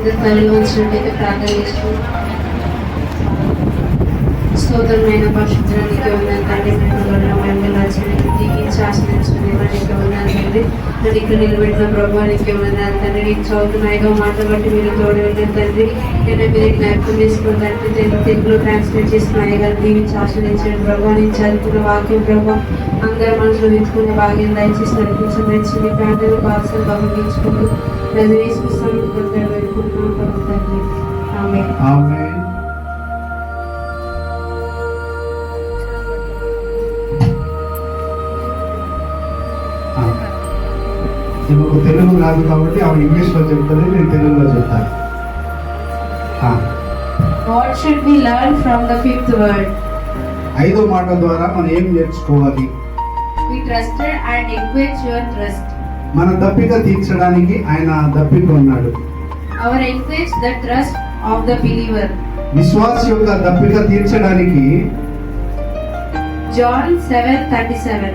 అందరి తల్లిలో వచ్చినట్టయితే ప్రార్థన చేసుకుంటాం. స్తోత్రమైన పరిశుద్ధానికి ఉన్నాను తండ్రి. ఆశ్రయించుకునేవానికి ఉన్నాను తండ్రి. నన్ను ఇక్కడ నిలబెట్టిన ప్రభావానికి ఉన్నాను తండ్రి. నేను చదువుతున్న ఐదో మాట బట్టి మీరు తోడు ఉన్నాను తండ్రి. నేను మీరు జ్ఞాపకం చేసుకున్న తండ్రి. తెలుగులో ట్రాన్స్లేట్ చేసుకున్న అయ్యగారు దీవించి ఆశ్రయించిన ప్రభావ. నేను చదువుకున్న వాక్యం ప్రభావ అందరూ మనసులో వెతుకునే భాగ్యం దయచేసి నడిపించబడింది. ప్రాంతాలు పాల్సలు గమనించుకుంటూ నన్ను వేసుకున్నాను వేడుకుంటున్నాను తండ్రి. ఆమేన్. నాకు తెలుగు రాదు కాబట్టి ఆమె ఇంగ్లీష్లో చెప్తుంది, నేను తెలుగులో చెప్తాను. What should we learn from the fifth word? ఐదో మాట ద్వారా మనం ఏం నేర్చుకోవాలి? We trusted and encouraged your trust. మన దప్పిక తీర్చడానికి ఆయన దప్పిక ఉన్నాడు. Our encourage the trust of the believer. విశ్వాసి యొక్క దప్పిక తీర్చడానికి John 7:37.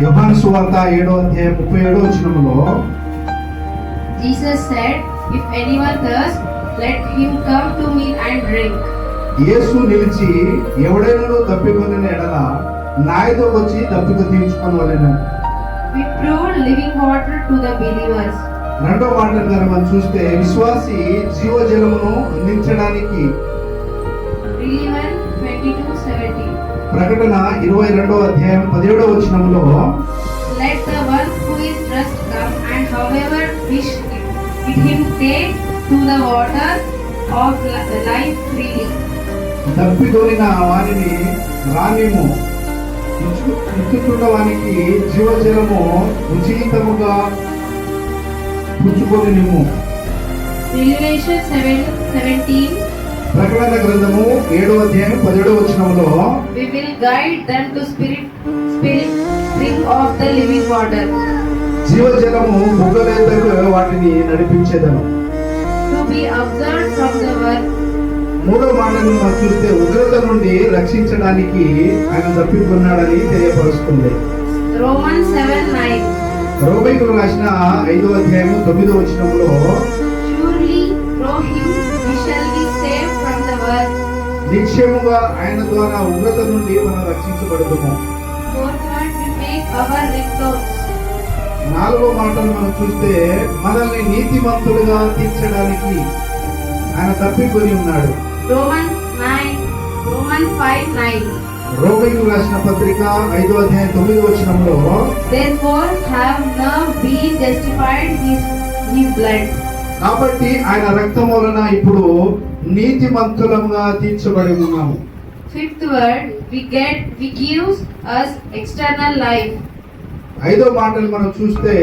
యోహాను సువార్త 7:37 Jesus said, if anyone thirsts, let him come to me and drink. యేసు నిలిచి ఎవడైనా దప్పికొనిన ఎడల నాయతో వచ్చి దప్పిక తీర్చుకొనవలెను. We proved living water to the believers. రెండో మాట కనుక మనం చూస్తే విశ్వాసి జీవజలమును అందించడానికి Believer 22:17. ప్రకటన 22:17 Let the one who is trust come, and however wish it him take to the water of life freely. దప్పికొనిన వారిని రానిము, ఇచ్చుచున్నవానికి జీవజలము ఉచితముగా పుచ్చుకొని నిమ్ము. Revelation 7:17. ప్రకటన గ్రంథము 7:17 We will guide them to spirit spring of the living water. జీవజలము బుగ్గలేదకు వాటిని నడిపించేదను. To be observed from the world. మూడో మాటను మనం చూస్తే ఉగ్రత నుండి రక్షించడానికి ఆయన తప్పికొన్నాడని తెలియపరుస్తుంది. Romans 7:9. రోమీయులకు రాసిన 5:9 Surely through him we shall be saved from the world. నిశ్చయముగా ఆయన ద్వారా ఉగ్రత నుండి మనం రక్షించబడుతున్నాము. Fourth one, we make our records. నాలుగో మాటను మనం చూస్తే మనల్ని నీతిమంతులుగా తీర్చడానికి ఆయన తప్పికొని ఉన్నాడు. Romans 5:9. రోమీయులకు రాసిన పత్రిక 5:9 Therefore have now been justified his blood. కాబట్టి ఆయన రక్తం వలన ఇప్పుడు నీతిమంతులంగా తీర్చబడి ఉన్నాము. Fifth word, we gives us external life. ఐదో మాటలు మనం చూస్తే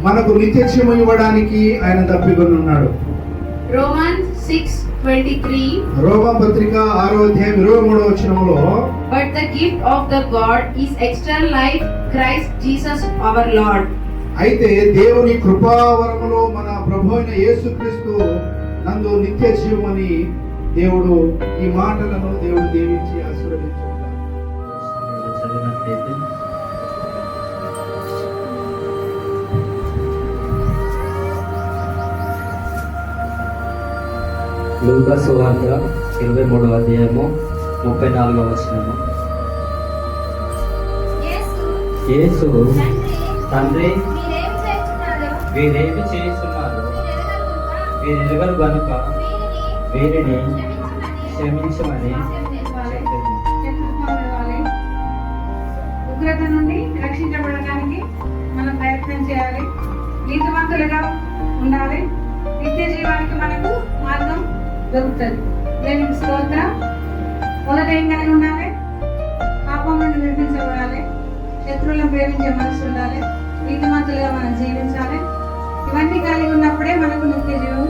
మనకు నిత్యజీవం ఇవ్వడానికి ఆయన తప్పికొని ఉన్నాడు. Romans 6:23. రోమా పత్రిక 6:23 But the gift of the God is external life, Christ Jesus our Lord. అయితే దేవుని కృపావరములో మన ప్రభు అయిన యేసుక్రీస్తు నందు నిత్య జీవమని దేవుడు ఈ మాటలను దేవుడు దీవించి ఆశీర్వదించుకుంటాడు. లూకా సువార్త 23:34 యేసు తండ్రి వీరేమి చేస్తున్నారు వీరెరుగరు గనుక వీరిని క్షమించమని ఉగ్రత నుండి రక్షించబడడానికి మనం ప్రయత్నం చేయాలి. నీతిమంతులుగా ఉండాలి. నిత్య జీవానికి మనకు మార్గం దొరుకుతుంది. దేవునికి స్తోత్రం. మొదట ఏం కలిగి ఉండాలి? పాపం నుండి విడిపించబడాలి. శత్రువులను ప్రేమించే మనసు ఉండాలి. నీతిమంతులుగా మనం జీవించాలి. ఇవన్నీ కలిగి ఉన్నప్పుడే మనకు నిత్య జీవం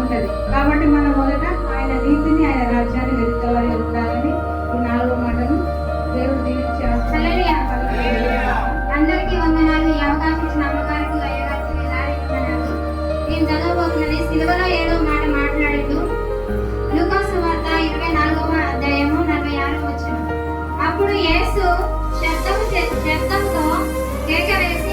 ఉంటుంది. కాబట్టి మనం మొదట ఆయన నీతిని ఆయన రాజ్యాన్ని వెతుక్కోవాలి ఉండాలని ఈ 4వ మాటను దేవుడు దీవించారు. అందరికీ వందనాలు. ఈ అవకాశం ఇచ్చిన అమ్మగారికి నేను చదవబోతున్నది సిలువలో 7వ మాట మాట్లాడుతూ లూకా సువార్త 24:46. అప్పుడు యేసు శబ్దంతో కేక వేసి